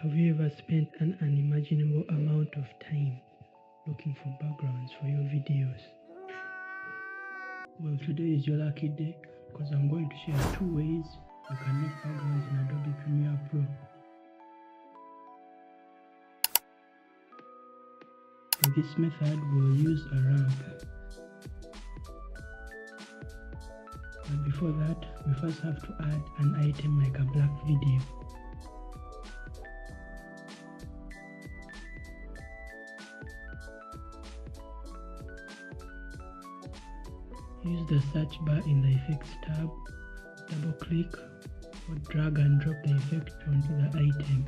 Have you ever spent an unimaginable amount of time looking for backgrounds for your videos? Well, today is your lucky day because I'm going to share 2 ways you can make backgrounds in Adobe Premiere Pro. For this method, we'll use a ramp. But before that, we first have to add an item like a black video. Use the search bar in the Effects tab, double click or drag and drop the effect onto the item.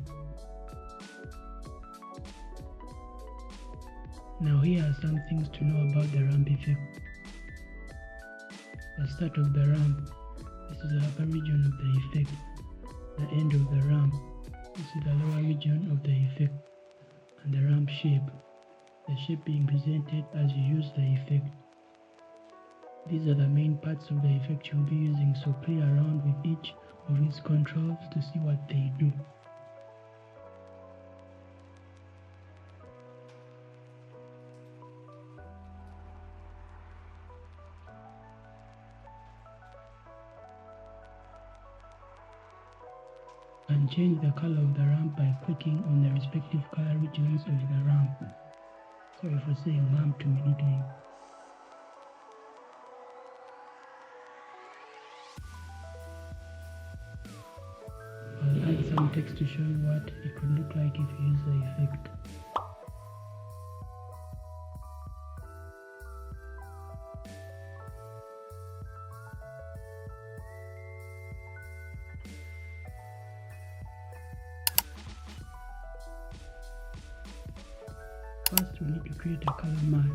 Now here are some things to know about the ramp effect. The start of the ramp, this is the upper region of the effect. The end of the ramp, this is the lower region of the effect. And the ramp shape, the shape being presented as you use the effect. These are the main parts of the effect you'll be using, so play around with each of these controls to see what they do. And change the color of the ramp by clicking on the respective color regions of the ramp. Sorry for saying ramp too many times. I'll add some text to show you what it could look like if you use the effect. First, we need to create a color matte.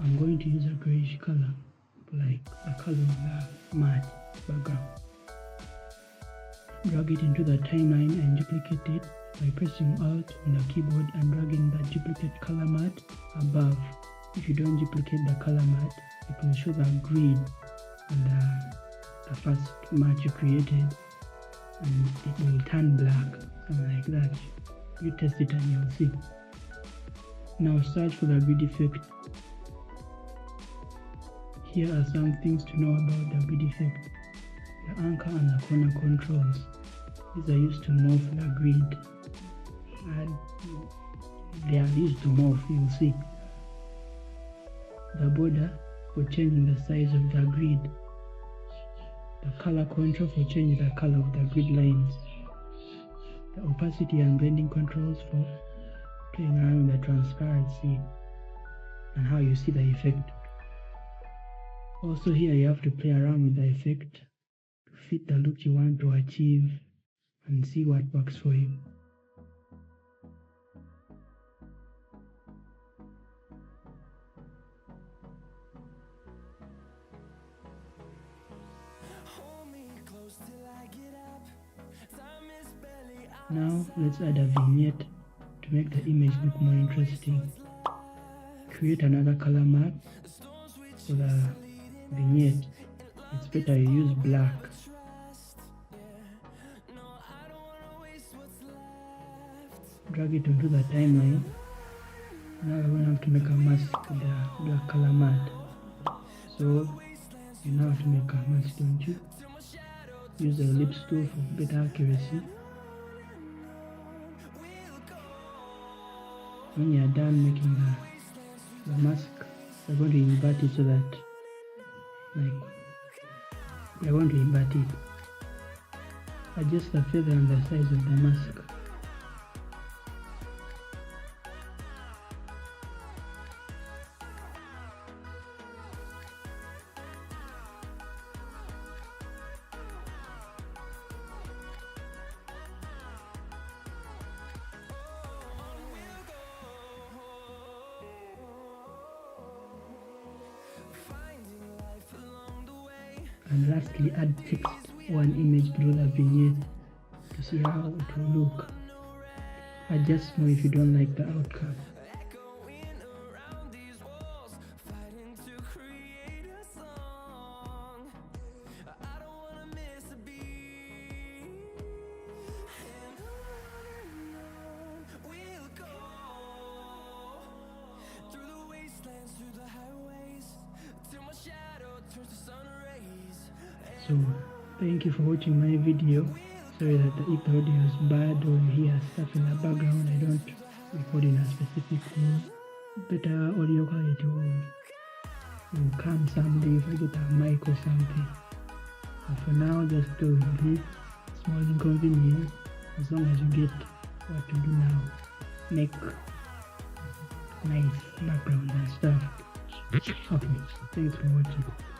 I'm going to use a grayish color, like the color of the matte background. Drag it into the timeline and duplicate it by pressing Alt on the keyboard and dragging the duplicate color matte above. If you don't duplicate the color matte, it will show the grid on the first matte you created and it will turn black, something like that. You test it and you'll see. Now search for the grid effect. Here are some things to know about the grid effect. The anchor and the corner controls. These are used to morph the grid. And they are used to morph, you'll see. The border for changing the size of the grid. The color control for changing the color of the grid lines. The opacity and blending controls for playing around with the transparency and how you see the effect. Also here you have to play around with the effect to fit the look you want to achieve and see what works for you. Now let's add a vignette to make the image look more interesting. Create another color matte for the vignette. It's better you use black. Drag it onto the timeline. Now we're going to have to make a mask with the black color matte. So you know how to make a mask, don't you? Use the ellipse tool for better accuracy. When you are done making the mask, we're going to invert it so that, we're going to invert it. Adjust the feather and the size of the mask. And lastly, add text or an image below the vignette to see how it will look. adjust more if you don't like the outcome. So thank you for watching my video. Sorry that if the audio is bad or you hear stuff in the background, I don't record in a specific room. Better audio quality will come someday if I get a mic or something. But for now, just to relieve small inconvenience, as long as you get what to do now, make nice background and stuff. Okay, thanks for watching.